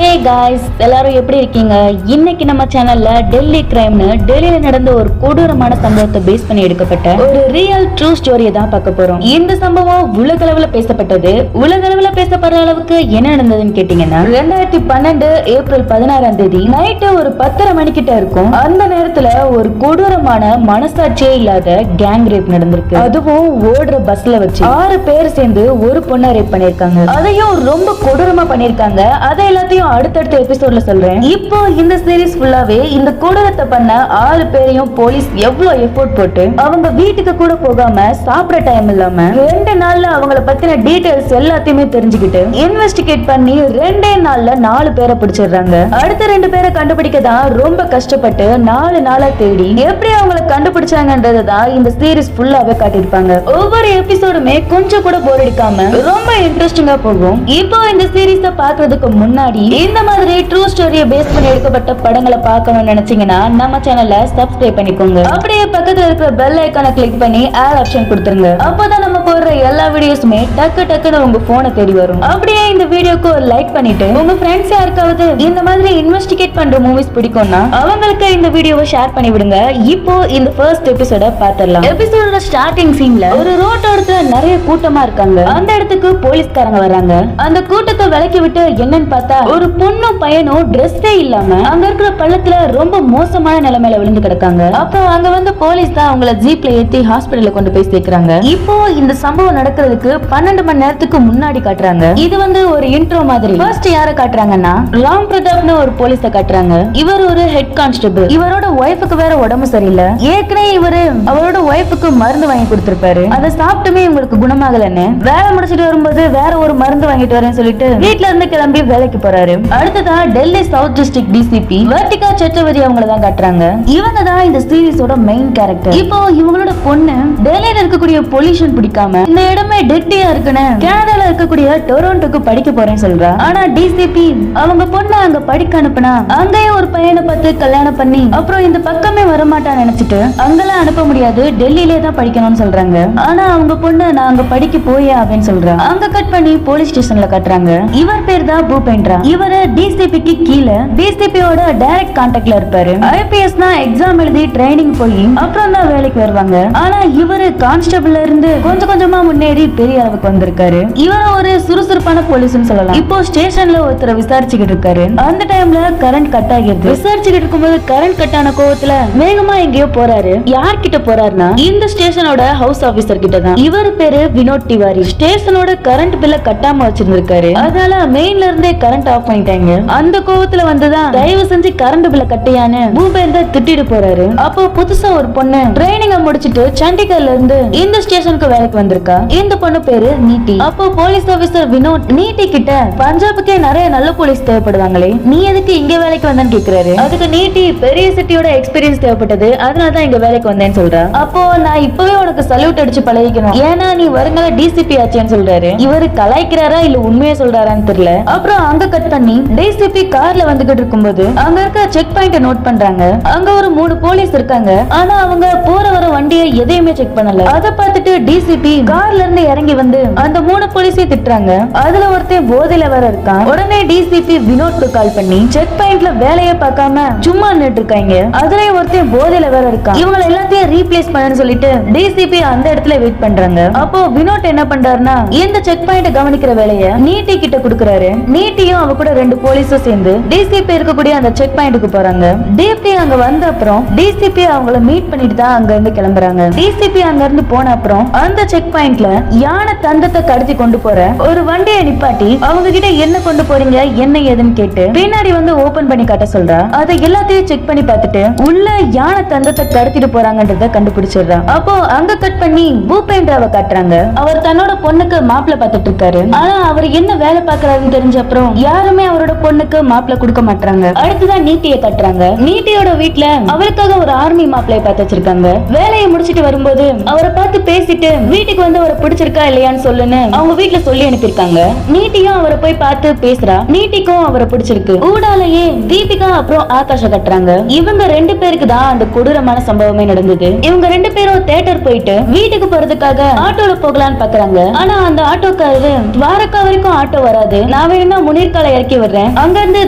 Hey guys, எல்லாரும் எப்படி இருக்கீங்க? இன்னைக்கு நம்ம சேனல்ல டெல்லி கிரைம்னு டெல்லியில நடந்த ஒரு கொடூரமான சம்பவத்தை பேஸ் பண்ணி எடுக்கப்பட்ட ஒரு ரியல் ட்ரூ ஸ்டோரியை தான் பார்க்க போறோம். இந்த சம்பவம் உலகளவுல பேசப்பட்டது. உலகளவுல பேசப்படுற அளவுக்கு என்ன நடந்ததுன்னு கேட்டீங்கன்னா, 2012 ஏப்ரல் 16ஆம் தேதி நைட்டு ஒரு 10:30 மணிக்கிட்ட இருக்கும். அந்த நேரத்துல ஒரு கொடூரமான மனசாட்சியே இல்லாத கேங் ரேப் நடந்திருக்கு. அதுவும் ஓடுற பஸ்ல வச்சு 6 பேர் சேர்ந்து ஒரு பொண்ணை ரேப் பண்ணிருக்காங்க. அதையும் ரொம்ப கொடூரமா பண்ணிருக்காங்க. அதை எல்லாத்தையும் அடுத்தடுத்த எபிசோட்ல சொல்றேன். இப்போ இந்த சீரிஸ் ஃபுல்லாவே இந்த கொடூரத்தை பண்ண 6 பேரையும் போலீஸ் எவ்வளவு எஃபோர்ட் போட்டு அவங்க வீட்டுக்கு கூட போகாம சாப்பிட டைம் இல்லாம 2 நாள்ல அவங்கள பத்தின டீடைல்ஸ் எல்லாத்தையுமே தெரிஞ்சுக்கிட்டு இன்வெஸ்டிகேட் பண்ணி 2 நாள்ல 4 பேரை பிடிச்சிடுறாங்க. அடுத்த 2 பேரை கண்டுபிடிக்க தான் ரொம்ப கஷ்டப்பட்டு 4 நாளா தேடி எப்படி அவங்கள கண்டுபிடிச்சாங்கன்றதை தான் இந்த சீரிஸ் ஃபுல்லாவே காட்டியிருப்பாங்க. ஒவ்வொரு எபிசோடுமே கொஞ்சம் கூட போர் அடிக்காம ரொம்ப இன்ட்ரெஸ்டிங்கா போகும். இப்போ இந்த சீரிஸை பாக்குறதுக்கு முன்னாடி இந்த மாதிரி ட்ரூ ஸ்டோரியை பேஸ் பண்ணி எடுக்கப்பட்ட படங்களை பார்க்கணும்னு நினைச்சீங்கன்னா நம்ம சேனலை சப்ஸ்கிரைப் பண்ணிக்கோங்க. அப்படியே பக்கத்துல இருக்கிற பெல் ஐகானை கிளிக் பண்ணி ஆல் ஆப்ஷன் கொடுத்துருங்க. அப்பதான் நம்ம போடுற எல்லா வீடியோஸுமே டக்கு டக்குன்னு உங்க போனை தேடி வரும். அப்படியே இந்த வீடியோக்கு ஒரு லைக் பண்ணிட்டு உங்க ஃப்ரெண்ட்ஸ் யாருக்காவது இந்த மாதிரி இன்வெஸ்டிகேட் பண்ற மூவிஸ் பிடிக்கும்னா அவங்களுக்கு இந்த வீடியோவை ஷேர் பண்ணி விடுங்க. இப்போ இந்த ஃபர்ஸ்ட் எபிசோட பாத்திரலாம். எபிசோடோட ஸ்டார்டிங் சீன்ல ஒரு ரோட்டோரத்துல நிறைய கூட்டமா இருக்காங்க. அந்த இடத்துக்கு போலீஸ்காரங்க வராங்க. அந்த கூட்டத்தை விலக்கி விட்டு என்னன்னு பார்த்தா ஒரு பொண்ணும் பையனும் ட்ரெஸ்ஸே இல்லாம அங்க இருக்கிற பள்ளத்துல ரொம்ப மோசமான நிலைமையில விழுந்து கிடக்காங்க. அப்புறம் அங்க வந்து போலீஸ் தான் அவங்கள ஜீப்ல ஏத்தி ஹாஸ்பிடல்ல கொண்டு போய் சேர்க்கறாங்க. இப்போ இந்த சம்பவம் நடக்கிறதுக்கு 12 மணி நேரத்துக்கு முன்னாடி காட்டுறாங்க. இது வந்து ஒரு இன்ட்ரோ மாதிரி. ஃபர்ஸ்ட் யாரை காட்டுறாங்கன்னா ராம் பிரதாப்னு ஒரு போலீஸ காட்டுறாங்க. இவர் ஒரு ஹெட் கான்ஸ்டபிள். இவரோட ஒய்ஃபுக்கு வேற உடம்பு சரியில்லை. ஏற்கனவே இவரு அவரோட ஒய்ஃபுக்கு மருந்து வாங்கி கொடுத்திருப்பாரு. அதை சாப்பிட்டுமே இவங்களுக்கு குணமாகலன்னு வேலை முடிச்சிட்டு வரும்போது வேற ஒரு மருந்து வாங்கிட்டு வரேன்னு சொல்லிட்டு வீட்டுல இருந்து கிளம்பி வேலைக்கு போறாரு. அடுத்ததா Delhi south district DCP Vartika Chaturvedi அவங்கள தான் காட்டுறாங்க. இவங்க தான் இந்த சீரிஸோட மெயின் கேரக்டர். இப்போ இவங்களோட பொண்ணு டெல்லியில இருக்கக்கூடிய பொல்யூஷன் பிடிக்காம இந்த இடமே டெட்டியா இருக்குன்னு கனடால இருக்கக்கூடிய டொரண்டோக்கு படிக்க போறேன்னு சொல்றா. ஆனா டிசிபி அவங்க பொண்ணை அங்க படிக்க அனுப்புனா அங்கேயே ஒரு பையனை பார்த்து கல்யாணம் பண்ணி அப்புறம் இந்த பக்கமே வரமாட்டான்னு நினைச்சிட்டு அங்கெல்லாம் அனுப்ப முடியாது, டெல்லியிலே தான் படிக்கணும்னு சொல்றாங்க. ஆனா அவங்க பொண்ணு நான் அங்க படிக்க போயே அப்படின்னு சொல்றா. அங்க கட் பண்ணி போலீஸ் ஸ்டேஷன்ல காட்டுறாங்க. இவர் பேர் தான் பூபேந்திரா. இவரு டிசிபிக்கு கீழே டிசிபியோட டைரக்ட் கான்டாக்ட்ல இருப்பாரு. ஐபிஎஸ்னா எக்ஸாம் எழுதி ட்ரைனிங் போய் அப்புறம் தான் வேலைக்கு வருவாங்க. ஆனா இவரு கான்ஸ்டபிள்ல இருந்து கொஞ்சம் கொஞ்சமா முன்னேறி பெரிய அளவுக்கு வந்திருக்காரு. இவர ஒரு சுறுசுறுப்பான போலீஸ்னு சொல்லலாம். இப்போ ஸ்டேஷன்ல ஒருத்தர் விசாரிச்சுக்கிட்டு இருக்காரு. அந்த டைம்ல கரண்ட் கட் ஆகிருது. விசாரிச்சுக்கிட்டு இருக்கும்போது கரண்ட் கட் ஆன கோவத்துல வேகமா எங்கேயோ போறாரு. யார்கிட்ட போறாருன்னா இந்த ஸ்டேஷனோட ஹவுஸ் ஆபீசர் கிட்ட தான். இவர் பேரு வினோத் திவாரி. ஸ்டேஷனோட கரண்ட் பில்ல கட்டாம வச்சிருந்திருக்காரு. அதனால மெயின்ல இருந்தே கரண்ட் ஆஃப் பண்ணிட்டாங்க. அந்த கோவத்துல வந்துதான் தயவு செஞ்சு கரண்ட் பில்ல கட்டியான்னு பூபேந்தர் திட்டிட்டு போறாரு. அப்போ புதுசா ஒரு பொண்ணு ட்ரைனிங்க முடிச்சிட்டு சண்டிகர்ல இருந்து இந்த ஸ்டேஷனுக்கு வேலைக்கு வந்திருக்கா. இந்த பொண்ணு பேரு நீட்டி. அப்போ போலீஸ் ஆபீசர் வினோத் நீட்டி கிட்ட பஞ்சாபுக்கே நிறைய நல்ல போலீஸ் தேவைப்படுவாங்களே, நீ எதுக்கு இங்க வேலைக்கு வந்தேன்னு கேக்குறாரு. அதுக்கு நீட்டி பெரிய சிட்டியோட எக்ஸ்பீரியன்ஸ் தேவைப்பட்டது, அதனாலதான் இங்க வேலைக்கு வந்தேன்னு சொல்றா. அப்போ நான் இப்பவே உனக்கு சல்யூட் அடிச்சு பழகிக்கணும், ஏன்னா நீ வருங்கால டிசிபி ஆச்சேன்னு சொல்றாரு. இவரு கலாய்க்கிறாரா இல்ல உண்மையா சொல்றாரான்னு தெரியல. அப்புறம் அங்க கட் பண்ணி டிசிபி கார்ல வந்துகிட்டு இருக்கும்போது அங்க இருக்க செக் பாயிண்ட் நோட் பண்றாங்க. அங்க ஒரு 3 போலீஸ் இருக்காங்க. ஆனா அவங்க போற வர வண்டியை எதையுமே செக் பண்ணல. அத பார்த்துட்டு டிசிபி கார்ல இருந்து இறங்கி வந்து அந்த 3 போலீஸையும் திட்டுறாங்க. அதுல ஒருத்தன் போதையில வேற இருக்கான். உடனே டிசிபி வினோத்க்கு கால் பண்ணி செக் பாயிண்ட்ல வேலையை பார்க்காம சும்மா நின்று இருக்காங்க. அதுல ஒருத்தன் போதையில வேற இருக்கான். இவங்க எல்லாத்தையும் ரீப்ளேஸ் பண்ணு சொல்லிட்டு டிசிபி அந்த இடத்துல வெயிட் பண்றாங்க. அப்போ வினோத் என்ன பண்றாருன்னா இந்த செக் பாயிண்ட் கவனிக்கிற வேலையை நீட்டி கிட்ட கொடுக்கறாரு. நீட்டியும் அவ கூட 2 போலீஸும் சேர்ந்து டிசிபி இருக்கக்கூடிய அந்த செக் பாயிண்ட்க்கு போறாங்க. டிபி அங்க வந்த அப்புறம் டிசிபி அவங்கள மீட் பண்ணிட்டு தான் அங்க இருந்து கிளம்புறாங்க. டிசிபி அங்க இருந்து போன அப்புறம் அந்த செக் பாயிண்ட்ல யானை தந்தத்தை கடத்தி கொண்டு போற ஒரு வண்டியை நிப்பாட்டி அவங்க கிட்ட என்ன கொண்டு போறீங்க என்ன ஏதுன்னு கேட்டு பின்னாடி வந்து ஓபன் பண்ணி காட்ட சொல்றா. அதை எல்லாத்தையும் செக் பண்ணி பார்த்துட்டு உள்ள யானை தந்தத்தை கடத்திட்டு போறாங்கன்றத கண்டுபிடிச்சிடுறா. அப்போ அங்க கட் பண்ணி பூபேந்திராவை காட்டுறாங்க. அவர் தன்னோட பொண்ணுக்கு மாப்பிள்ள பார்த்துட்டு இருக்காரு. ஆனா அவர் என்ன வேலை பார்க்கறாருன்னு தெரிஞ்ச அப்புறம் யாருமே அவரோட பொண்ணுக்கு மாப்பிள்ள கொடுக்க மாட்டாங்க. அடுத்துதான் நீட்டியை கட்டுறாங்க. நீட்டியோட வீட்டுல அவருக்காக ஒரு ஆர்மி மாப்பிள்ளைய பார்த்து வச்சிருக்காங்க. வேலையை முடிச்சிட்டு வரும்போது அவரை பார்த்து பேசிட்டு வீட்டுக்கு வந்து அவரை பிடிச்சிருக்கா இல்லையான்னு சொல்லுன்னு அவங்க வீட்டுல சொல்லி அனுப்பியிருக்காங்க. நீட்டியும் அவரை போய் பார்த்து பேசுறா. நீட்டிக்கும் அவரை பிடிச்சிருக்கு. ஊடாலேயே தீபிகா அப்புறம் ஆகாஷ கட்டுறாங்க. இவங்க 2 பேருக்கு தான் அந்த கொடூரமான சம்பவமே நடந்தது. இவங்க 2 பேரும் தியேட்டர் போயிட்டு வீட்டுக்கு போறதுக்காக ஆட்டோல போகலான்னு பாக்குறாங்க. ஆனா அந்த ஆட்டோக்காரரு துவாரகா வரைக்கும் ஆட்டோ வராது, நான் வேணும்னா முனீர்கால இறக்கி விடுறேன், அங்க இருந்து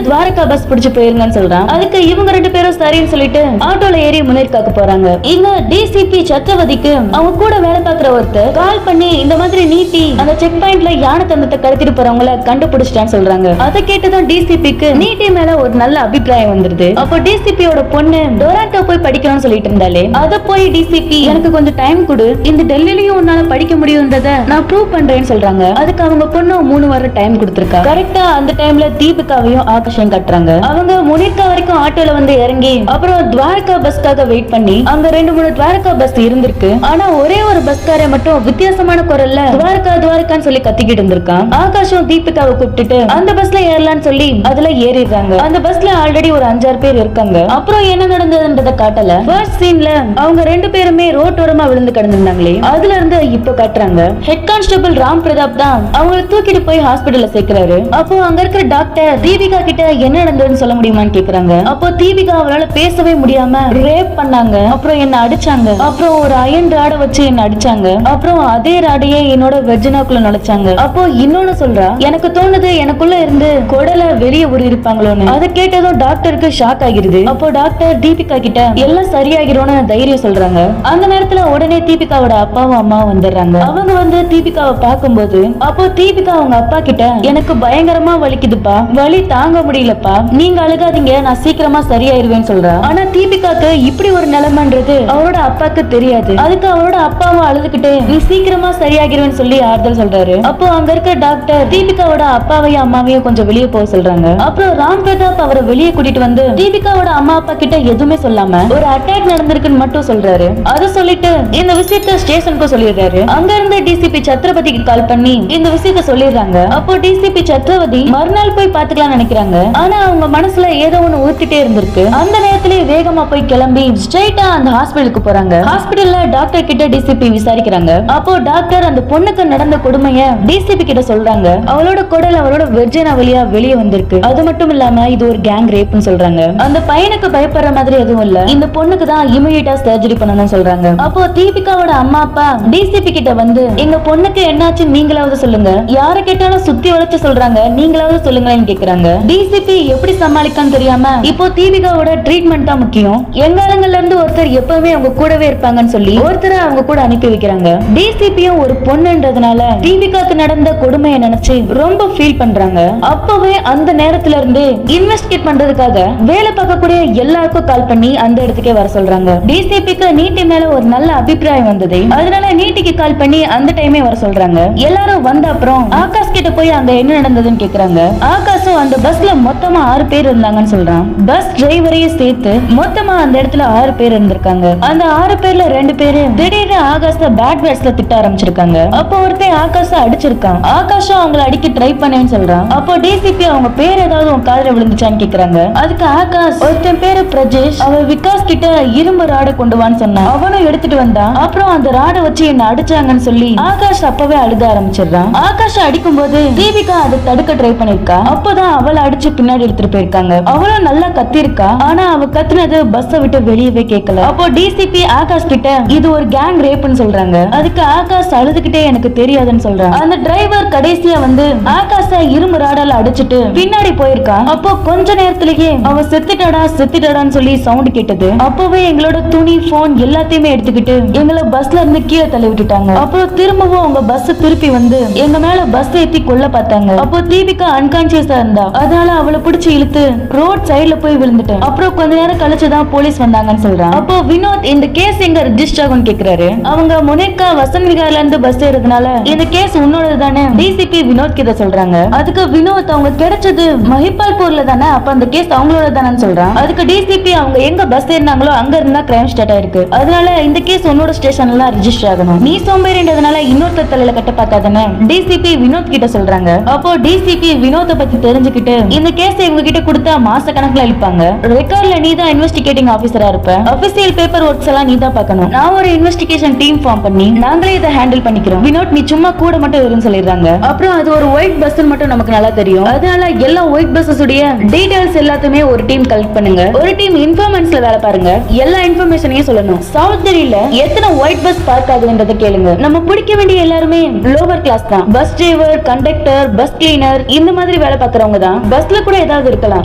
துவாரகா பஸ் பிடிச்சு போயிருங்கன்னு சொல்றான். அதுக்கு இவங்க 2 பேரும் சரின்னு சொல்லிட்டு ஆட்டோல ஏறி முன்னேற்காக்க போறாங்க. இங்க டிசிபி சத்ரவதிக்கு அவங்க கூட வேலை பார்க்கிற ஒருத்தர் கால் பண்ணி இந்த மாதிரி நீட்டி அந்த செக் பாயிண்ட்ல யானை தந்தத்தை கடத்திட்டு போறவங்கள கண்டுபிடிச்சிட்டான்னு சொல்றாங்க. அதை கேட்டதும் டிசிபிக்கு நீட்டி மேல ஒரு நல்ல அபிப்பிராயம் வந்துருது. அப்போ டிசிபியோட பொண்ணு டொராண்டோ போய் படிக்கணும்னு சொல்லிட்டு இருந்தாலே அத போய் டிசிபி எனக்கு கொஞ்சம் டைம் கொடு, இந்த டெல்லிலயும் உன்னால படிக்க முடியும்ன்றத நான் ப்ரூவ் பண்றேன்னு சொல்றாங்க. அதுக்கு அவங்க பொண்ணு 3 வாரம் டைம் கொடுத்திருக்கா. கரெக்டா அந்த டைம்ல தீபிகாவையும் ஆகாஷையும் கட்டுறாங்க. அவங்க முனிர்கா வரைக்கும் ஆட்டோல வந்து இறங்கி அப்புறம் துவாரகா பஸ்க்காக வெயிட் பண்ணி அங்க 2-3 துவாரகா பஸ் இருந்திருக்கு. ஆனா ஒரே ஒரு பஸ்காரே மட்டும் வித்தியாசமான குரல்ல துவாரகா துவாரகான்னு சொல்லி கத்திக்கிட்டு இருந்திருக்கான். ஆகாஷும் தீபிகாவை கூப்பிட்டுட்டு அந்த பஸ்ல ஏறலாம்னு சொல்லி அதுல ஏறிடுறாங்க. அந்த பஸ்ல ஆல்ரெடி ஒரு 5-6 பேர் இருக்காங்க. அப்புறம் என்ன நடந்ததுன்றத காட்டல. ஃபர்ஸ்ட் சீன்ல அவங்க 2 பேருமே ரோட்டோரமா விழுந்து கிடந்திருந்தாங்களே, அதுல இருந்து இப்ப காட்டுறாங்க. ஹெட் கான்ஸ்டபிள் ராம் பிரதாப் தான் அவங்களை தூக்கிட்டு போய் ஹாஸ்பிடல்ல சேர்க்கிறாரு. அப்போ அங்க இருக்கிற டாக்டர் தீபிகா கிட்ட என்ன நடந்ததுன்னு சொல்ல முடியுமான்னு கேக்குறாங்க. அப்போ தீபிகா அவளால பேசவே முடியாம ரேப் பண்ணாங்க, அப்புறம் என்ன அடிச்சாங்க, அப்புறம் ஒரு அயன் ராட வச்சு என்ன அடிச்சாங்க, அப்புறம் அதே ராடையே என்னோட வெர்ஜினாக்குள்ள நுழைச்சாங்க. அப்போ இன்னொன்னு சொல்றா, எனக்கு தோணுது எனக்குள்ள இருந்து குடலை வெளியே ஊறி இருப்பாங்களோன்னு. அதை கேட்டதும் டாக்டருக்கு ஷாக் ஆகிருது. அப்போ டாக்டர் தீபிகா கிட்ட எல்லாம் சரியாகிரும்னு தைரியம் சொல்றாங்க. அந்த நேரத்துல உடனே தீபிகாவோட அப்பாவும் அம்மாவும் வந்துடுறாங்க. அவங்க வந்து தீபிகாவை பார்க்கும்போது அப்போ தீபிகா அவங்க அப்பா கிட்ட எனக்கு பயங்கரமா வலிக்குதுப்பா, வலி தாங்க முடியலப்பா, நீங்க அழுகாதீங்க, நான் சீக்கிரமா சரியாயிருவேன்னு சொல்றா. ஆனா தீபிகாக்கு இப்படி ஒரு நிலைமைன்றது அவரோட அப்பாக்கு தெரியாது. அதுக்கு அவரோட அப்பாவும் அழுதுகிட்டே நீ சீக்கிரமா சரியாகிருவேன்னு சொல்லி ஆறுதல் சொல்றாரு. அப்போ அங்க இருக்க டாக்டர் தீபிகாவோட அப்பாவையும் அம்மாவையும் கொஞ்சம் வெளியே போக சொல்றாங்க. அப்புறம் ராம் பிரதாப் அவரை வெளியே கூட்டிட்டு வந்து தீபிகாவோட அம்மா அப்பா கிட்ட எதுவுமே சொல்லாம ஒரு அட்டாக் நடந்திருக்குன்னு மட்டும் சொல்றாரு. அதை சொல்லிட்டு இந்த விஷயத்த ஸ்டேஷனுக்கு சொல்லிடுறாரு. அங்க இருந்து டிசிபி சத்ரபதிக்கு கால் பண்ணி இந்த விஷயத்த சொல்லிடுறாங்க. அப்போ டிசிபி சத்ரபதி மறுநாள் போய் பாத்துக்கலாம் நினைக்கிறாங்க. ஆனா அவங்க மனசுல ஏதோ ஒண்ணு ஊத்திட்டே இருந்திருக்கு. அந்த நேரத்திலேயே வேகமா போய் கிளம்பி ஸ்ட்ரைட்டா அந்த ஹாஸ்பிடலுக்கு போறாங்க. ஹாஸ்பிடல்ல டாக்டர் கிட்ட டிசிபி விசாரிக்கிறாங்க. அப்போ டாக்டர் அந்த பொண்ணுக்கு நடந்த கொடுமைய டிசிபி கிட்ட சொல்றாங்க. அவளோட குடல் அவளோட வெர்ஜினா வழியா வெளியே வந்திருக்கு. அது மட்டும் இல்லாம இது ஒரு கேங் ரேப்னு சொல்றாங்க. அந்த பையனுக்கு பயப்படுற மாதிரி எதுவும் இல்ல, இந்த பொண்ணுக்கு தான் இமிடியேட்டா சர்ஜரி பண்ணணும்னு சொல்றாங்க. அப்போ தீபிகாவோட அம்மா அப்பா டிசிபி கிட்ட வந்து எங்க பொண்ணுக்கு என்னாச்சு நீங்களாவது சொல்லுங்க, யார கேட்டாலும் சுத்தி வளைச்சு சொல்றாங்க, நீங்களாவது சொல்லுங்களேன்னு கேக்குறாங்க. டிசிபி எப்படி சமாளிக்கான்னு தெரியாம இப்போ தீபிகாவோட ட்ரீட்மெண்ட் தான் முக்கியம், எங்க ஆளுங்கள்ல இருந்து ஒருத்தர் எப்பவுமே அவங்க கூடவே இருப்பாங்கன்னு சொல்லி ஒருத்தரை அவங்க கூட அனுப்பி வைக்கிறாங்க. டிசிபியும் ஒரு பொண்ணுன்றதுனால தீபிகாக்கு நடந்த கொடுமையை நினைச்சு ரொம்ப ஃபீல் பண்றாங்க. அப்பவே அந்த நேரத்துல இருந்து இன்வெஸ்டிகேட் பண்றதுக்காக வேலை பார்க்கக்கூடிய எல்லாருக்கும் கால் பண்ணி அந்த இடத்துக்கே வர சொல்றாங்க. டிசிபிக்கு நீட்டி மேல ஒரு நல்ல அபிப்பிராயம் வந்தது, அதனால நீட்டிக்கு கால் பண்ணி அந்த டைமே வர சொல்றாங்க. எல்லாரும் வந்த அப்புறம் ஆகாஷ் கிட்ட போய் அங்க என்ன நடந்ததுன்னு கேக்குறாங்க. ஆகாஷும் அந்த பஸ்ல மொத்தமா 6 பேர் இருந்தாங்கன்னு சொல்றான். பஸ் டிரைவரையும் சேர்த்து மொத்தமா அந்த இடத்துல 6 பேர் இருந்திருக்காங்க. அந்த 6 பேர்ல 2 பேரு திடீர்னு ஆகாஷ பேட் வேர்ட்ஸ்ல திட்ட ஆரம்பிச்சிருக்காங்க. அப்போ ஒருத்தன் ஆகாஷ அடிச்சிருக்கான். ஆகாஷும் அவங்களை அடிக்க ட்ரை பண்ணேன்னு சொல்றான். அப்போ டிசிபி அவங்க பேர் ஏதாவது உன் காதுல விழுந்துச்சான்னு கேக்குறாங்க. அதுக்கு ஆகாஷ் ஒருத்தன் பேரு பிரஜேஷ், அவன் விகாஸ் கிட்ட இரும்பு ராட கொண்டு வான்னு சொன்னான். அவனும் எடுத்துட்டு வந்தான். அப்புறம் அந்த ராட வச்சு என்ன அடிச்சாங்கன்னு சொல்லி ஆகாஷ் அப்பவே அழுத ஆரம்பிச்சிடுறான். ஆகாஷ் அடிக்கும் போது தீபிகா அதை தடுக்க ட்ரை பண்ணிருக்கா. அப்பதான் அவளை அடிச்சு பின்னாடி எடுத்துட்டு போயிருக்காங்க. அவளும் நல்லா கத்திருக்கா. ஆனா அவ கத்துனது பஸ்ஸை விட்டு வெளியவே கேட்கல. அப்போ டிசிபி ஆகாஷ் கிட்ட இது ஒரு கேங் ரேப்னு சொல்றாங்க. அதுக்கு ஆகாஷ் அழுதுகிட்டே எனக்கு தெரியாதுன்னு சொல்றான். அந்த டிரைவர் கடைசியா வந்து ஆகாஷ இரும்பு ராடால அடிச்சிட்டு பின்னாடி போயிருக்கான். அப்போ கொஞ்ச நேரத்திலேயே அவ செத்துட்டாடான்னு சொல்லி சவுண்ட் கேட்டது. அப்பவே எங்களோட துணி போன் எல்லாத்தையுமே எடுத்துக்கிட்டு எங்களை பஸ்ல இருந்து கீழே தள்ளி விட்டுட்டாங்க. அப்புறம் திரும்பவும் அவங்க பஸ் திருப்பி வந்து எங்க மேல பஸ் ஏத்தி கொல்ல பார்த்தாங்க. அப்போ தீபிகா அன்கான்சியஸா இருந்தா, அதனால அவளை பிடிச்சு இழுத்து ரோட் சைடுல போய் விழுந்துட்டேன். அப்புறம் கொஞ்ச நேரம் கழிச்சுதான் போலீஸ் வந்தாங்கன்னு சொல்றான். அப்போ வினோத் இந்த கேஸ் எங்க ரெஜிஸ்டர் ஆகும்னு கேக்குறாரு. அவங்க முனேக்கா வசந்த் விகார்ல இருந்து பஸ் ஏறதுனால இந்த கேஸ் உன்னோடது தானே டிசிபி வினோத் கிட்ட சொல்றாங்க. அதுக்கு வினோத் அவங்க கிடைச்சது மஹிபால்பூர்ல தானே, அப்ப அந்த கேஸ் அவங்களோட தானே சொல்றான். அதுக்கு டிசிபி அவங்க எங்க பஸ் ஏறினாங்களோ அங்க இருந்தா கிரைம் ஸ்டார்ட் ஆயிருக்கு, அதனால இந்த கேஸ் உன்னோட ஸ்டேஷன்ல ரெஜிஸ்டர் ஆகணும், நீ சோம்பேறின்றதுனால இன்னொருத்தர் தலையில கட்ட பார்க்காதன்னு டிசிபி வினோத் கிட்ட சொல்றாங்க. அப்போ டிசிபி வினோத பத்தி தெரிஞ்சுக்கிட்டு இந்த கேஸ் இவங்க கிட்ட கொடுத்தா மாச கணக்குல அளிப்பாங்க, ரெக்கார்ட்ல நீ தான் இன்வெஸ்டிகேட்டிங் ஆபீசரா இருப்ப, அபிஷியல் பேப்பர் ஒர்க்ஸ் எல்லாம் நீ தான் பார்க்கணும், நான் ஒரு இன்வெஸ்டிகேஷன் டீம் ஃபார்ம் பண்ணி நாங்களே இதை ஹேண்டில் பண்ணிக்கிறோம், வினோத் நீ சும்மா கூட மட்டும் இருன்னு சொல்லிடுறாங்க. அப்புறம் அது ஒரு ஒயிட் பஸ் மட்டும் நமக்கு நல்லா தெரியும், அதனால எல்லா ஒயிட் பஸ்ஸஸ் உடைய டீடைல்ஸ் எல்லாத்தையுமே ஒரு டீம் கலெக்ட் பண்ணுங்க, ஒரு டீம் இன்ஃபார்மன்ஸ்ல வேலை பாருங்க, எல்லா இன்ஃபர்மேஷனையும் சொல்லணும், சவுத் டெல்லியில எத்தனை ஒயிட் பஸ் பார்க் ஆகுதுன்றதை கேளுங்க, நம்ம பிடிக்க வேண்டிய எல்லாருமே லோவர் கிளாஸ் தான், bus driver, conductor, bus cleaner இந்த மாதிரி வேலை பார்க்கறவங்க உண்மைதான். பஸ்ல கூட ஏதாவது இருக்கலாம்.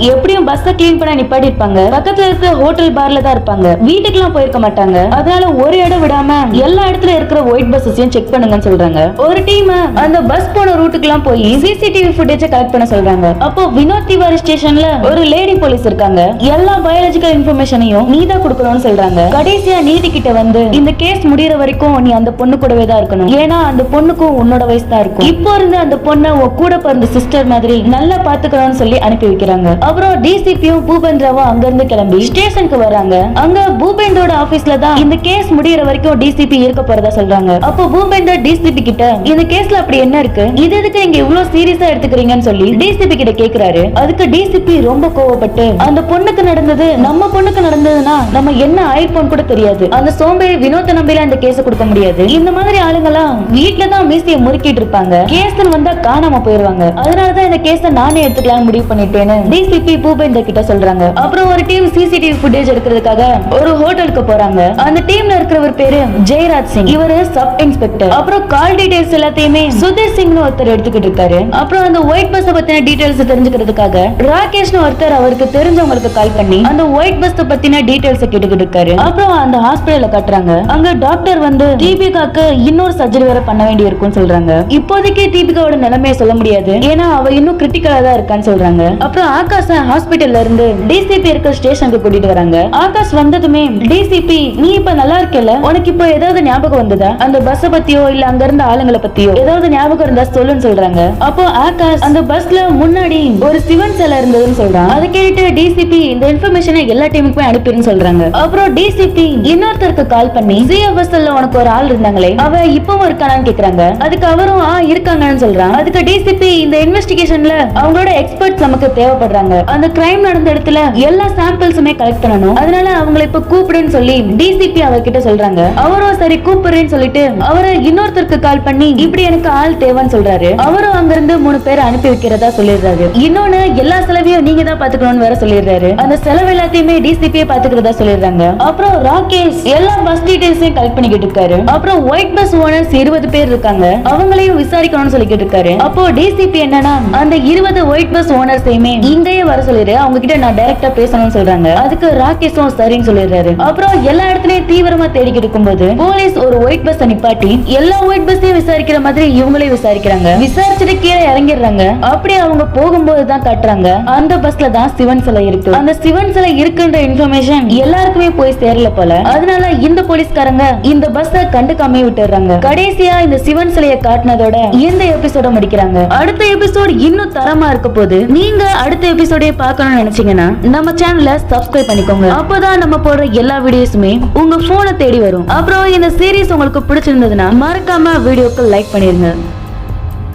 எப்படியும் பஸ்ஸ கிளீன் பண்ண நிப்பாட்டி இருப்பாங்க. பக்கத்துல இருக்க ஹோட்டல் பார்ல தான் இருப்பாங்க. வீட்டுக்குலாம் போயிருக்க மாட்டாங்க. அதனால ஒரு இடம் விடாம எல்லா இடத்துல இருக்கிற ஒயிட் பஸ்ஸையும் செக் பண்ணுங்கன்னு சொல்றாங்க. ஒரு டீம் அந்த பஸ் போன ரூட்டுக்குலாம் போய் சிசிடிவி ஃபுட்டேஜ் கலெக்ட் பண்ண சொல்றாங்க. அப்போ வினோத் திவாரி ஸ்டேஷன்ல ஒரு லேடி போலீஸ் இருக்காங்க. எல்லா பயாலஜிக்கல் இன்ஃபர்மேஷனையும் நீ தான் கொடுக்கணும்னு சொல்றாங்க. கடைசியா நீதி கிட்ட வந்து இந்த கேஸ் முடியற வரைக்கும் நீ அந்த பொண்ணு கூடவே தான் இருக்கணும். ஏன்னா அந்த பொண்ணுக்கும் உன்னோட வயசு தான் இருக்கும். இப்போ இருந்து அந்த பொண்ணை உன் கூட பிறந்த சிஸ்டர் மாதிரி நல்லா பாத்துக்கணும்னு சொல்லி அனுப்பி வைக்கிறாங்க. அப்புறம் டிசிபியும் பூபேந்திராவும் அங்க இருந்து கிளம்பி ஸ்டேஷனுக்கு வராங்க. அங்க பூபேந்தரோட ஆபீஸ்ல தான் இந்த கேஸ் முடியற வரைக்கும் டிசிபி இருக்க போறதா சொல்றாங்க. அப்போ பூபேந்தர் டிசிபி கிட்ட இந்த கேஸ்ல அப்படி என்ன இருக்கு, இது எதுக்கு நீங்க இவ்வளவு சீரியஸா எடுத்துக்கிறீங்கன்னு சொல்லி டிசிபி கிட்ட கேக்குறாரு. அதுக்கு டிசிபி ரொம்ப கோவப்பட்டு அந்த பொண்ணுக்கு நடந்தது நம்ம பொண்ணுக்கு நடந்ததுன்னா நம்ம என்ன ஆயிப்போம் கூட தெரியாது. அந்த சோம்பேறி வினோத நம்பில அந்த கேஸ் கொடுக்க முடியாது. இந்த மாதிரி ஆளுங்கெல்லாம் வீட்ல தான் மீசியை முறுக்கிட்டு இருப்பாங்க. கேஸ் வந்தா காணாம போயிருவாங்க. அதனாலதான் இந்த கேஸ நானே எடுத்துக்கலாம் முடிவு பண்ணிட்டேன்னு டிசிபி பூபேந்தர் கிட்ட சொல்றாங்க. அப்புறம் ஒரு டீம் சிசிடிவி ஃபுட்டேஜ் எடுக்கிறதுக்காக ஒரு ஹோட்டலுக்கு போறாங்க. அந்த டீம்ல இருக்கிறவர் பேரு ஜெயராஜ் சிங். இவரு சப் இன்ஸ்பெக்டர். அப்புறம் கால் டீடைல்ஸ் எல்லாத்தையுமே சுதீர் சிங்னு ஒருத்தர் எடுத்துக்கிட்டு இருக்காரு. அப்புறம் அந்த ஒயிட் பஸ் பத்தின டீடைல்ஸ் தெரிஞ்சுக்கிறதுக்காக ராகேஷ்னு ஒருத்தர் அவருக்கு தெரிஞ்சவங்களுக்கு கால் பண்ணி அந்த ஒயிட் பஸ் பத்தின டீடைல்ஸ் கேட்டுக்கிட்டு இருக்காரு. அப்புறம் அந்த ஹாஸ்பிடல்ல கட்டுறாங்க. அங்க டாக்டர் வந்து தீபிகாக்கு இன்னொரு சர்ஜரி வேற பண்ண வேண்டி இருக்கும்னு சொல்றாங்க. இப்போதைக்கு தீபிகாவோட நிலைமையை சொல்ல முடியாது. ஏன்னா அவ இன்னும் கிரிட்டிக்கலா தான் இருக்கான்னு சொல்றாங்க. அப்புறம் ஆகாஷ் ஹாஸ்பிடல்ல இருந்து டிசிபி இருக்க ஸ்டேஷனுக்கு கூட்டிட்டு வராங்க. ஆகாஷ் வந்ததுமே டிசிபி நீ இப்ப நல்லா இருக்கல, உனக்கு இப்போ ஏதாவது ஞாபகம் வந்ததா, அந்த பஸ் பத்தியோ இல்ல அங்க இருந்த ஆளுங்களை பத்தியோ ஏதாவது ஞாபகம் இருந்தா சொல்லுன்னு சொல்றாங்க. அப்போ ஆகாஷ் அந்த பஸ்ல முன்னாடி ஒரு சிவன் சிலை இருந்ததுன்னு சொல்றான். அதை கேட்டு டிசிபி இந்த இன்ஃபர்மேஷனை எல்லா டீமுக்குமே அனுப்பிடுன்னு சொல்றாங்க. அப்புறம் டிசிபி இன்னொருத்தருக்கு கால் பண்ணி சிஎஃப்எஸ்எல்ல உனக்கு ஒரு ஆள் இருந்தாங்களே அவ இப்பவும் இருக்கானான்னு கேக்குறாங்க. அதுக்கு அவரும் இருக்காங்கன்னு சொல்றான். அதுக்கு டிசிபி இந்த இன்வெஸ்டிகேஷன்ல அவங்களோட எக்ஸ்பர்ட்ஸ் நமக்கு தேவைப்படுறாங்க. அந்த கிரைம் நடந்த இடத்துல எல்லா சாம்பிள்ஸுமே கலெக்ட் பண்ணணும். அதனால அவங்களை இப்ப கூப்பிடுன்னு சொல்லி டிசிபி அவர்கிட்ட சொல்றாங்க. அவரும் சரி கூப்பிடுறேன்னு சொல்லிட்டு அவரு இன்னொருத்தருக்கு கால் பண்ணி இப்படி எனக்கு ஆள் தேவைன்னு சொல்றாரு. அவரும் அங்க இருந்து 3 பேரை அனுப்பி வைக்கிறதா சொல்லிடுறாரு. இன்னொன்னு எல்லா செலவையும் நீங்க தான் பாத்துக்கணும்னு வேற சொல்லிடுறாரு. அந்த செலவு எல்லாத்தையுமே டிசிபியே பாத்துக்கிறதா சொல்லிடுறாங்க. அப்புறம் ராகேஷ் எல்லா பஸ் டீடைல்ஸையும் கலெக்ட் பண்ணிக்கிட்டு இருக்காரு. அப்புறம் ஒயிட் பஸ் ஓனர்ஸ் 20 பேர் இருக்காங்க, அவங்களையும் விசாரிக்கணும்னு சொல்லிக்கிட்டு இருக்காரு. அப்போ டிசிபி என்னன்னா அந்த 20 ஒயிட் பஸ் ஓனர்ஸையுமே இங்கேயே வர சொல்லிடு, அவங்க கிட்ட நான் டைரக்டா பேசணும்னு சொல்றாங்க. அதுக்கு ராகேஷும் சரின்னு சொல்லிடுறாரு. அப்புறம் எல்லா இடத்துலயும் தீவிரமா தேடிக்கிட்டு இருக்கும்போது போலீஸ் ஒரு ஒயிட் பஸ் நிப்பாட்டி எல்லா ஒயிட் பஸ்ஸையும் விசாரிக்கிற மாதிரி இவங்களையும் விசாரிக்கிறாங்க. விசாரிச்சுட்டு கீழே இறங்கிடுறாங்க. அப்படி அவங்க போகும்போது தான் காட்டுறாங்க அந்த பஸ்ல தான் சிவன் சிலை இருக்கு. அந்த சிவன் சிலை இருக்குன்ற இன்ஃபர்மேஷன் எல்லாருக்குமே போய் சேரல போல. அதனால இந்த போலீஸ்காரங்க இந்த பஸ்ஸ கண்டுக்காம விட்டுறாங்க. கடைசியா இந்த சிவன் சிலையை காட்டினதோட இந்த எபிசோட முடிக்கிறாங்க. அடுத்த எபிசோட் இன்னும் தரமா இருக்க போது. நீங்க அடுத்த எபிசோடே பார்க்கணும்னு நினைச்சீங்கன்னா நம்ம சேனலை சப்ஸ்கிரைப் பண்ணிக்கோங்க. அப்பதான் நம்ம போடுற எல்லா வீடியோஸுமே உங்க போனை தேடி வரும். அப்புறம் இந்த சீரிஸ் உங்களுக்கு பிடிச்சிருந்ததுன்னா மறக்காம வீடியோக்கு லைக் பண்ணிருங்க.